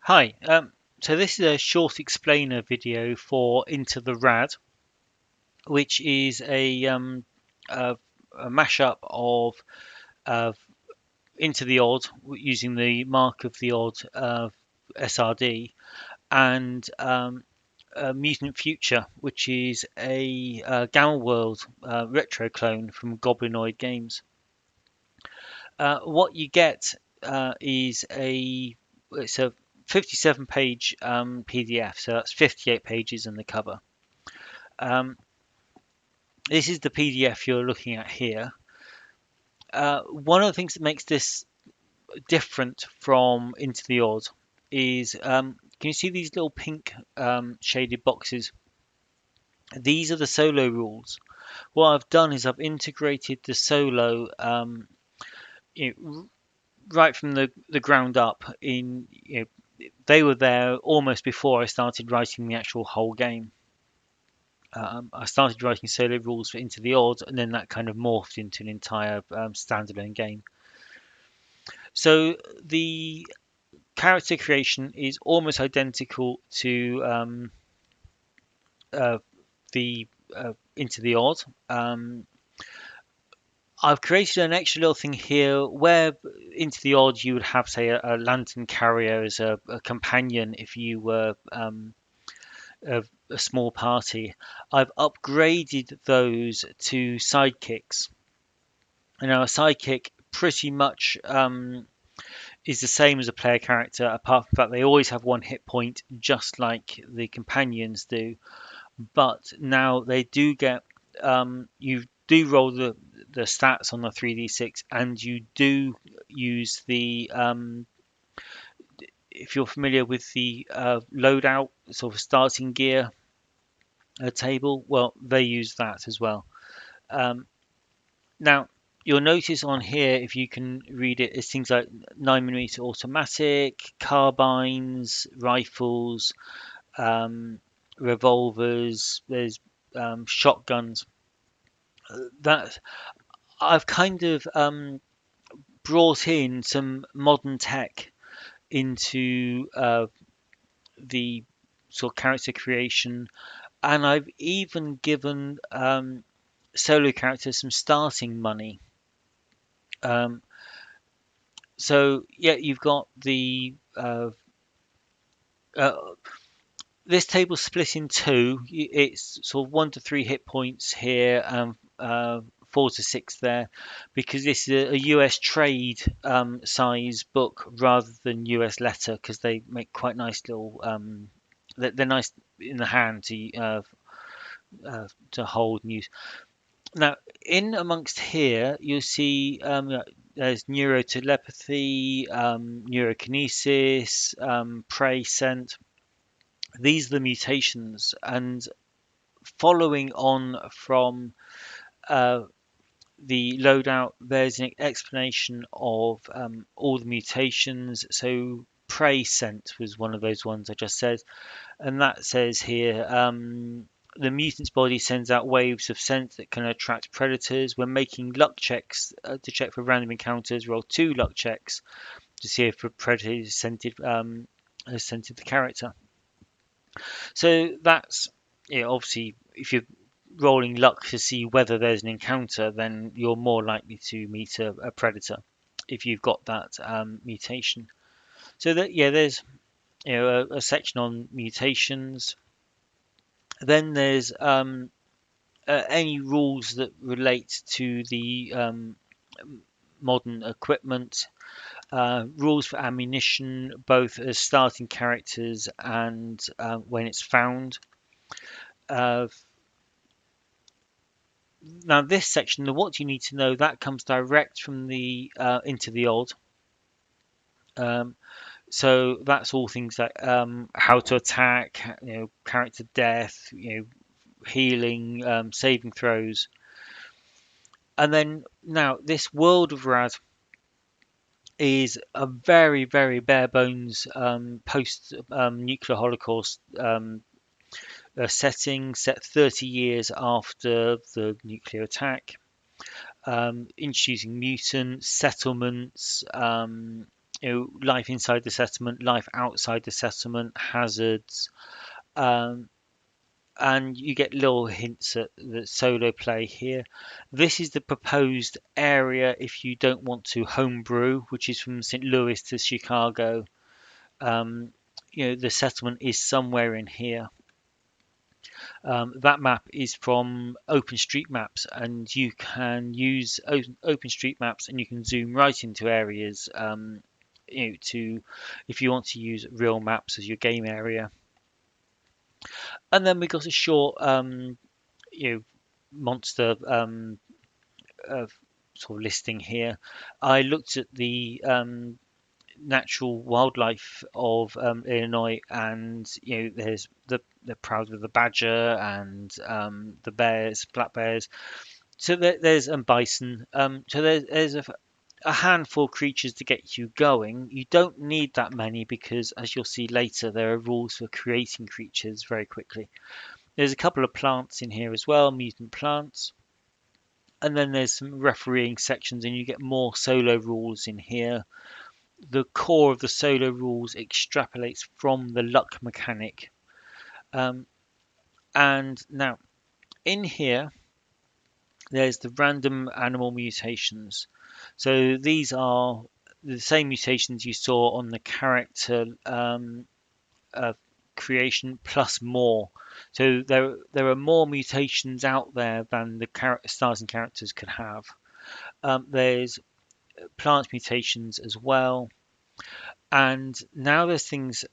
Hi, so this is a short explainer video for Into the Rad, which is a, a mashup of Into the Odd using the Mark of the Odd SRD and Mutant Future, which is a Gamma World retro clone from Goblinoid Games. What you get is it's a 57 page PDF, so that's 58 pages in the cover. Um, this is the PDF you're looking at here. One of the things that makes this different from Into the Odd is can you see these little pink shaded boxes? These are the solo rules. What I've done is I've integrated the solo you know, right from the ground up. They were there almost before I started writing the actual whole game. I started writing solo rules for Into the Odd, and then that kind of morphed into an entire standalone game. So the character creation is almost identical to uh, the Into the Odd. I've created an extra little thing here where Into the Odd you would have, say, a lantern carrier as a companion if you were a small party. I've upgraded those to sidekicks. And now a sidekick pretty much is the same as a player character, apart from the fact they always have one hit point, just like the companions do. But now they do get you do roll the stats on the 3d6, and you do use the if you're familiar with the loadout sort of starting gear table, well, they use that as well. Um, Now, you'll notice on here, if you can read it, it's things like 9mm automatic, carbines, rifles, um, revolvers, there's shotguns. That I've kind of brought in some modern tech into the sort of character creation, and I've even given solo characters some starting money. Um, So yeah, you've got the uh, this table split in two. It's sort of 1 to 3 hit points here, and 4 to 6 there, because this is a US trade size book rather than US letter, because they make quite nice little. They're nice in the hand to hold and use. Now, in amongst here, you'll see there's neurotelepathy, neurokinesis, prey scent. These are the mutations, and following on from uh, the loadout, there's an explanation of all the mutations. So, prey scent was one of those ones I just said, and that says here the mutant's body sends out waves of scent that can attract predators. When making luck checks to check for random encounters, roll 2 luck checks to see if a predator has scented the character. So that's obviously if you're rolling luck to see whether there's an encounter, then you're more likely to meet a predator if you've got that mutation. So that there's a section on mutations. Then there's any rules that relate to the modern equipment, rules for ammunition, both as starting characters and when it's found. Uh, Now, this section, the what you need to know, that comes direct from the Into the Odd. Um, so that's all things like how to attack, character death, healing, saving throws. And then now this world of Rad is a very, very bare bones post nuclear holocaust setting, set 30 years after the nuclear attack, introducing mutants, settlements, life inside the settlement, life outside the settlement, hazards, um, and you get little hints at the solo play here. This is the proposed area if you don't want to homebrew, which is from St. Louis to Chicago. Um, the settlement is somewhere in here. That map is from OpenStreetMaps, and you can use OpenStreetMaps, and you can zoom right into areas. To if you want to use real maps as your game area. And then we got a short, you know, monster uh, sort of listing here. I looked at the natural wildlife of Illinois, and there's they're proud of the badger and the bears, black bears. So there's bison. So there's a handful of creatures to get you going. You don't need that many because, as you'll see later, there are rules for creating creatures very quickly. There's a couple of plants in here as well, mutant plants. And then there's some refereeing sections, and you get more solo rules in here. The core of the solo rules extrapolates from the luck mechanic. Um, and now in here, there's the random animal mutations. So these are the same mutations you saw on the character uh, creation plus more. So there are more mutations out there than the stars and characters could have. There's plant mutations as well, and now there's things.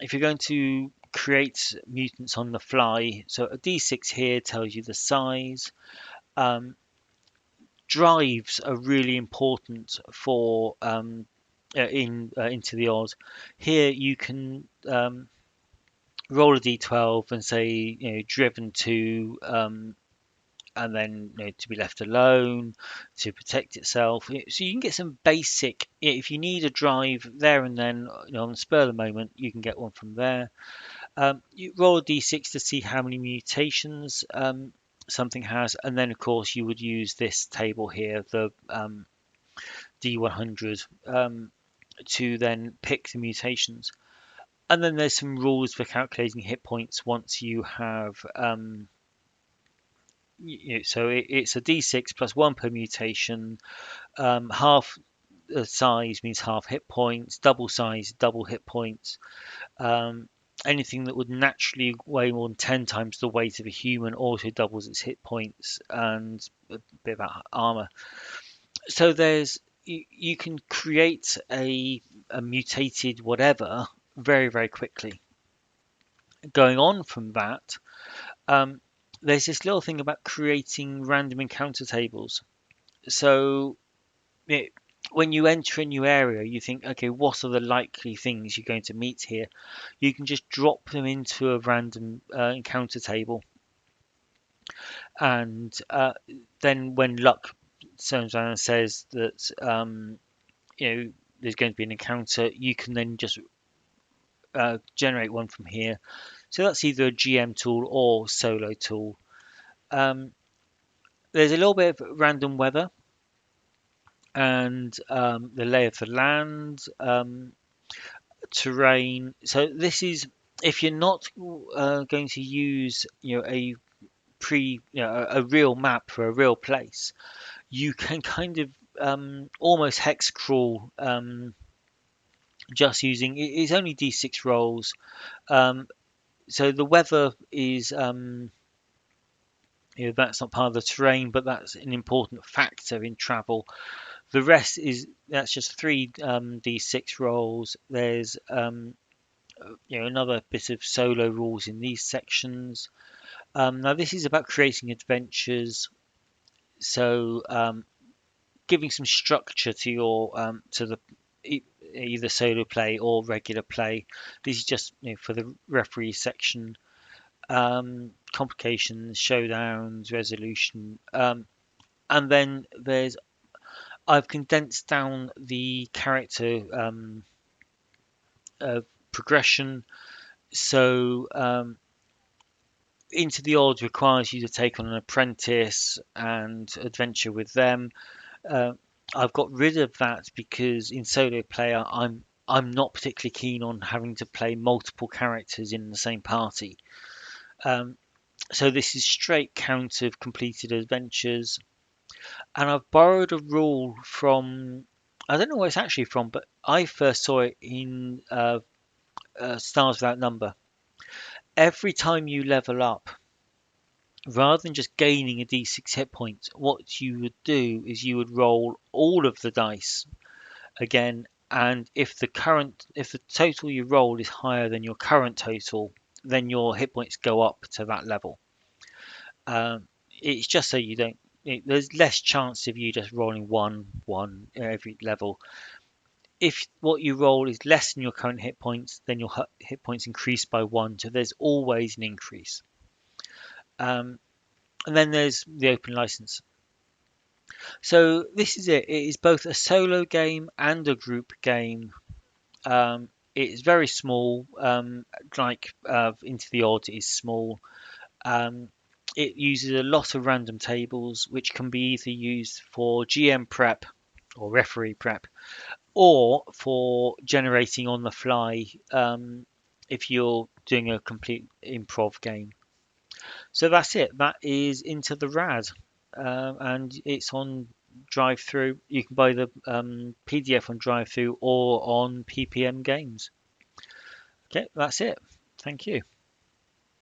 If you're going to create mutants on the fly, so a D6 here tells you the size. Um, Drives are really important for in Into the Odd. Here you can roll a d12 and say driven to and then to be left alone, to protect itself. So you can get some basic. If you need a drive there and then, on the spur of the moment, you can get one from there. You roll a d6 to see how many mutations something has, and then of course you would use this table here, the D100, to then pick the mutations. And then there's some rules for calculating hit points once you have so it's a d6 plus 1 per mutation. Half the size means half hit points, double size, double hit points. Anything that would naturally weigh more than 10 times the weight of a human also doubles its hit points, and a bit about armor. So you can create a mutated whatever very, very quickly. Going on from that, um, there's this little thing about creating random encounter tables. So when you enter a new area, you think, okay, what are the likely things you're going to meet here? You can just drop them into a random encounter table, and then when luck turns around and says that there's going to be an encounter, you can then just generate one from here. So that's either a GM tool or solo tool. There's a little bit of random weather and the lay of the land, terrain. So this is if you're not going to use a real map for a real place, you can kind of almost hex crawl just using it's only d6 rolls. So the weather is that's not part of the terrain, but that's an important factor in travel. The rest is that's just three d6 rolls. There's another bit of solo rules in these sections. Now this is about creating adventures, so giving some structure to your to the either solo play or regular play. This is just for the referee section. Complications, showdowns, resolution, and then I've condensed down the character progression. So Into the Odd requires you to take on an apprentice and adventure with them. I've got rid of that because in solo player, I'm not particularly keen on having to play multiple characters in the same party. Um, so this is straight count of completed adventures, and I've borrowed a rule from, I don't know where it's actually from, but I first saw it in Stars Without Number. Every time you level up, rather than just gaining a d6 hit points, what you would do is you would roll all of the dice again, and if the total you roll is higher than your current total, then your hit points go up to that level. It's just so you don't. There's less chance of you just rolling one every level. If what you roll is less than your current hit points, then your hit points increase by one. So there's always an increase. Um, and then there's the open license. So this is it. It is both a solo game and a group game. It's very small, like Into the Odd is small. Um, it uses a lot of random tables, which can be either used for GM prep or referee prep, or for generating on the fly if you're doing a complete improv game. So that's it. That is Into the Rad, and it's on DriveThru. You can buy the PDF on DriveThru or on PPM Games. Okay, that's it. Thank you.